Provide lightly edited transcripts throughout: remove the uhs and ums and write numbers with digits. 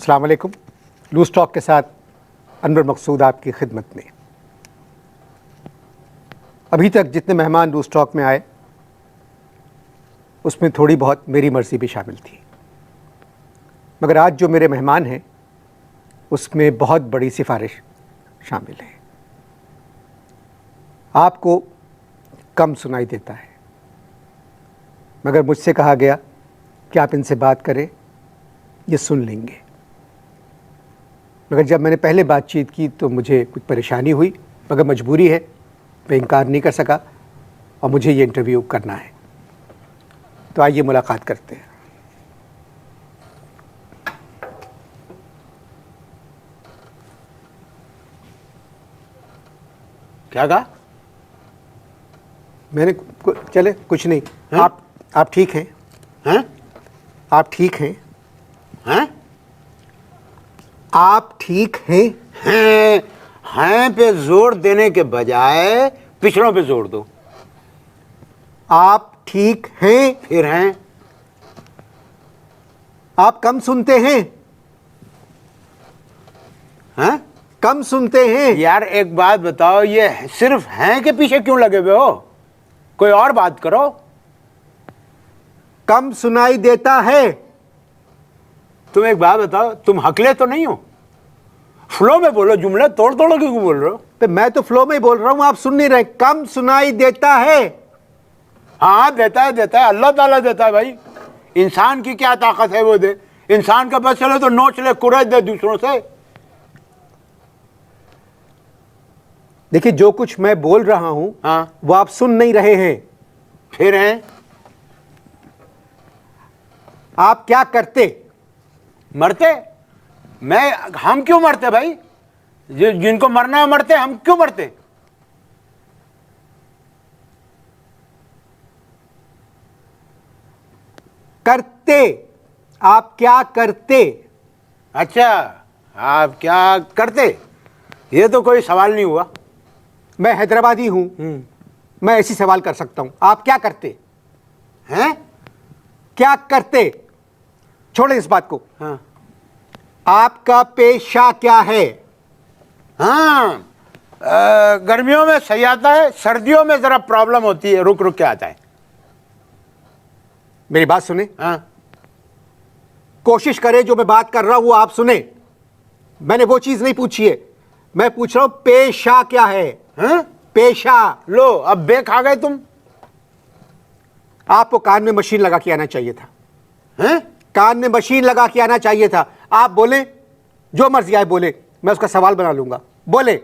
अस्सलाम वालेकुम। Loose talk के साथ अनवर मकसूद आपकी खिदमत में। अभी तक जितने मेहमान लूज़ टॉक में आए उसमें थोड़ी बहुत मेरी मर्ज़ी भी शामिल थी, मगर आज जो मेरे मेहमान हैं उसमें बहुत बड़ी सिफारिश शामिल है। आपको कम सुनाई देता है, मगर मुझसे कहा गया कि आप इनसे बात करें, ये सुन लेंगे। मगर जब मैंने पहले बातचीत की तो मुझे कुछ परेशानी हुई, मगर मजबूरी है, मैं इनकार नहीं कर सका और मुझे ये इंटरव्यू करना है। तो आइए मुलाकात करते हैं। क्या कहा मैंने? चले कुछ नहीं। आप ठीक हैं? हैं? आप ठीक हैं? हैं? आप ठीक हैं? हैं पे जोर देने के बजाय पिछड़ों पे जोर दो। आप ठीक हैं? फिर हैं? आप कम सुनते हैं? हैं? कम सुनते हैं? यार एक बात बताओ, ये सिर्फ हैं के पीछे क्यों लगे हुए हो? कोई और बात करो। कम सुनाई देता है? तुम एक बात बताओ, तुम हकले तो नहीं हो? फ्लो में बोलो, जुमला तोड़ तोड़ के क्यों बोल रहे हो? तो मैं तो फ्लो में ही बोल रहा हूं, आप सुन नहीं रहे। कम सुनाई देता है? हाँ देता है, अल्लाह ताला देता है भाई। इंसान की क्या ताकत है वो दे। इंसान का बस चले तो नोच ले, कुरेद दे दूसरों से। देखिए, जो कुछ मैं बोल रहा हूं हाँ, वो आप सुन नहीं रहे हैं। फिर हैं? आप क्या करते? मरते? हम क्यों मरते भाई? जिनको मरना है मरते, हम क्यों मरते? करते? आप क्या करते? अच्छा, आप क्या करते? ये तो कोई सवाल नहीं हुआ। मैं हैदराबादी हूं, मैं ऐसी सवाल कर सकता हूं। आप क्या करते हैं? क्या करते? छोड़े इस बात को। हाँ, आपका पेशा क्या है? हाँ, गर्मियों में सही आता है, सर्दियों में जरा प्रॉब्लम होती है, रुक रुक के आता है। मेरी बात सुने। हाँ, कोशिश करें जो मैं बात कर रहा हूं वो आप सुने। मैंने वो चीज नहीं पूछी है, मैं पूछ रहा हूं पेशा क्या है? हाँ? पेशा। लो अब बे खा गए तुम। आपको कान में मशीन लगा के आना चाहिए था। हैं? कान में मशीन लगा के आना चाहिए था। आप बोले, जो मर्जी आए बोले, मैं उसका सवाल बना लूंगा। बोले,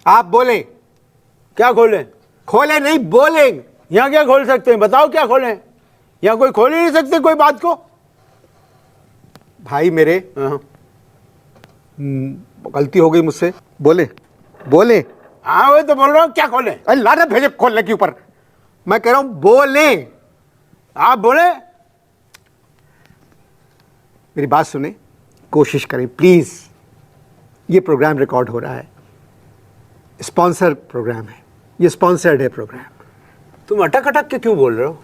आप बोले। क्या खोलें? खोले नहीं, बोले। यहां क्या खोल सकते हैं? बताओ क्या खोलें? यहां कोई खोल ही नहीं सकते कोई बात को। भाई मेरे, हाँ, गलती हो गई मुझसे। बोले बोले। हाँ वही तो बोल रहा हूं, क्या खोलें? अरे लानत भेजे खोलने के ऊपर। मैं कह रहा हूं बोले। आप बोले। मेरी बात सुने, कोशिश करें प्लीज। ये प्रोग्राम रिकॉर्ड हो रहा है, स्पॉन्सर प्रोग्राम है, ये स्पॉन्सर्ड है प्रोग्राम। तुम अटक अटक के क्यों बोल रहे हो?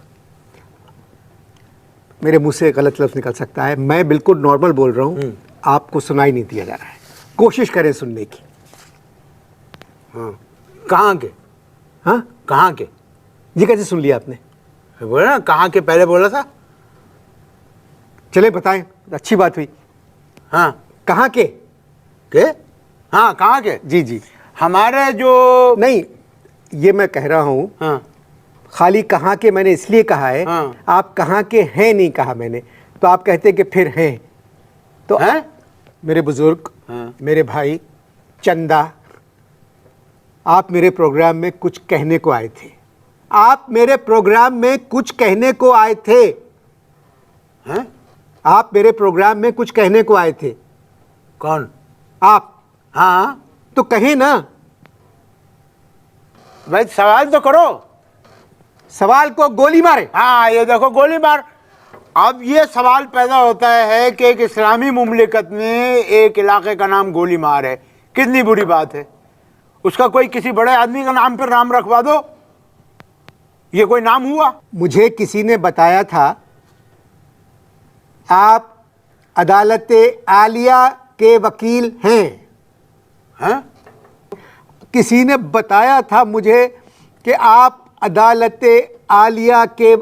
मेरे मुंह से गलत लफ्ज निकल सकता है, मैं बिल्कुल नॉर्मल बोल रहा हूं। आपको सुनाई नहीं दिया जा रहा है, कोशिश करें सुनने की। हाँ, कहाँ के? हाँ, कहाँ के? ये कैसे सुन लिया आपने? बोला ना कहाँ के, पहले बोला था। चले बताएं, अच्छी बात हुई। हाँ, कहाँ के? हाँ कहाँ के? जी जी। हमारे जो नहीं, ये मैं कह रहा हूं, हाँ, खाली कहाँ के मैंने इसलिए कहा है। हाँ। आप कहाँ के हैं नहीं कहा मैंने, तो आप कहते कि फिर हैं। तो हैं? मेरे बुजुर्ग, हाँ। मेरे भाई चंदा, आप मेरे प्रोग्राम में कुछ कहने को आए थे। आप मेरे प्रोग्राम में कुछ कहने को आए थे। हैं? आप मेरे प्रोग्राम में कुछ कहने को आए थे। कौन? आप। हाँ, तो कहे ना। भाई सवाल तो करो। सवाल को गोली मारे। हाँ ये देखो, गोली मार। अब ये सवाल पैदा होता है कि एक इस्लामी मुमलिकत में एक इलाके का नाम गोली मार है, कितनी बुरी बात है। उसका कोई किसी बड़े आदमी का नाम पर नाम रखवा दो, ये कोई नाम हुआ? मुझे किसी ने बताया था आप अदालत आलिया के वकील हैं। हैं? किसी ने बताया था मुझे कि आप अदालत आलिया के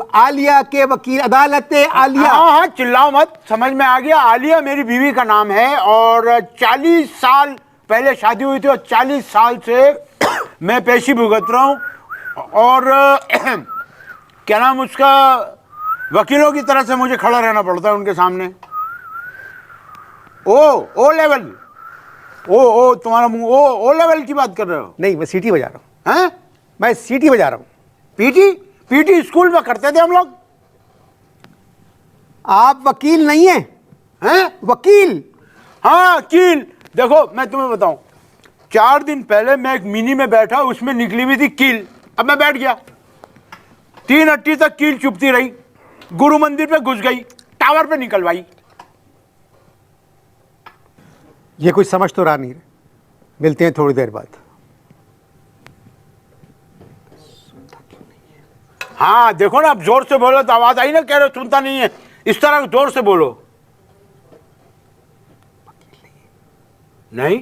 वकील, अदालत आलिया। हाँ हाँ, चिल्लाओ मत, समझ में आ गया। आलिया मेरी बीवी का नाम है और 40 साल पहले शादी हुई थी और 40 साल से मैं पेशी भुगत रहा हूँ। और क्या नाम उसका, वकीलों की तरह से मुझे खड़ा रहना पड़ता है उनके सामने। ओ लेवल, ओ तुम्हारा मुंह ओ लेवल की बात कर रहे हो? नहीं, मैं सीटी बजा रहा हूँ। हैं? मैं सीटी बजा रहा हूँ। पीटी स्कूल में करते थे हम लोग। आप वकील नहीं हैं? हैं? वकील? हाँ कील। देखो मैं तुम्हें बताऊं, 4 दिन पहले मैं एक मिनी में बैठा, उसमें निकली हुई थी कील। अब मैं बैठ गया, 3 तक कील चुपती रही, गुरु मंदिर पे घुस गई, टावर पे निकलवाई। ये कुछ समझ तो रहा नहीं है। मिलते हैं थोड़ी देर बाद। हाँ देखो ना, अब जोर से बोलो तो आवाज आई ना, कह रहे हो सुनता नहीं है, इस तरह जोर से बोलो। नहीं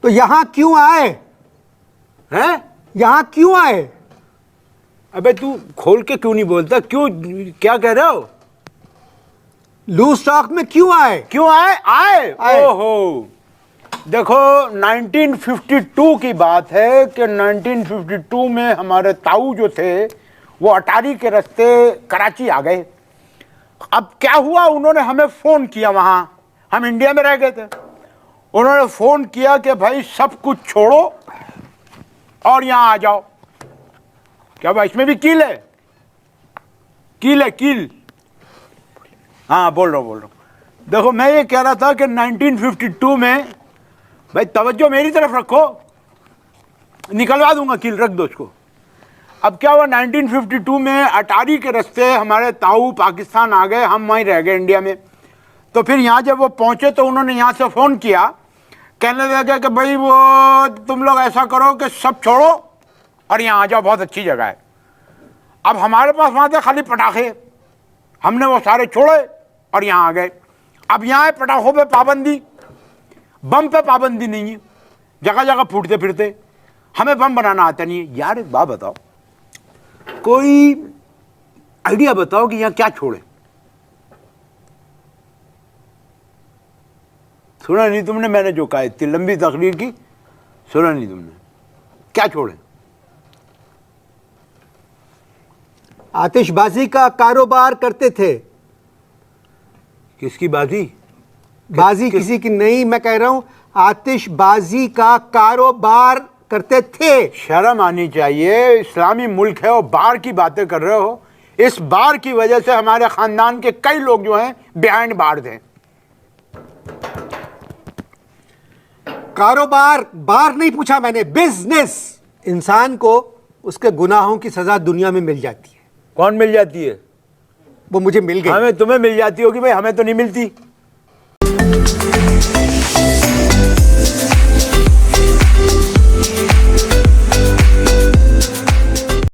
तो यहां क्यों आए? हैं? यहां क्यों आए? अबे तू खोल के क्यों नहीं बोलता? क्यों, क्या कह रहे हो? लूज टॉक में क्यों आए? क्यों आए? ओहो, देखो 1952 की बात है कि 1952 में हमारे ताऊ जो थे वो अटारी के रास्ते कराची आ गए। अब क्या हुआ, उन्होंने हमें फोन किया, वहां हम इंडिया में रह गए थे, उन्होंने फोन किया कि भाई सब कुछ छोड़ो और यहां आ जाओ। क्या भाई इसमें भी कील है? कील। हाँ बोल रहा हूं। देखो मैं ये कह रहा था कि 1952 में, भाई तवज्जो मेरी तरफ रखो, निकलवा दूंगा कील, रख दो उसको। अब क्या हुआ, 1952 में अटारी के रास्ते हमारे ताऊ पाकिस्तान आ गए, हम वहीं रह गए इंडिया में। तो फिर यहाँ जब वो पहुंचे तो उन्होंने यहाँ से फ़ोन किया, कहने लगे कि भाई वो तुम लोग ऐसा करो कि सब छोड़ो और यहाँ आ जाओ, बहुत अच्छी जगह है। अब हमारे पास वहाँ थे खाली पटाखे, हमने वो सारे छोड़े और यहाँ आ गए। अब यहाँ पटाखों पे पाबंदी, बम पे पाबंदी नहीं है, जगह जगह फूटते फिरते, हमें बम बनाना आता नहीं है। यार एक बात बताओ, कोई आइडिया बताओ कि यहाँ क्या छोड़े? सुना नहीं तुमने मैंने जो कहा, इतनी लंबी तकरीर की, सुना नहीं तुमने? क्या छोड़े? आतिशबाजी का कारोबार करते थे। किसकी बाजी? बाजी किसी की नहीं, मैं कह रहा हूं आतिशबाजी का कारोबार करते थे। शर्म आनी चाहिए, इस्लामी मुल्क है और बार की बातें कर रहे हो। इस बार की वजह से हमारे खानदान के कई लोग जो हैं बिहाइंड बार थे। कारोबार, बार नहीं पूछा मैंने, बिजनेस। इंसान को उसके गुनाहों की सजा दुनिया में मिल जाती है। कौन मिल जाती है? वो मुझे मिल गई। हमें तुम्हें मिल जाती होगी भाई, हमें तो नहीं मिलती।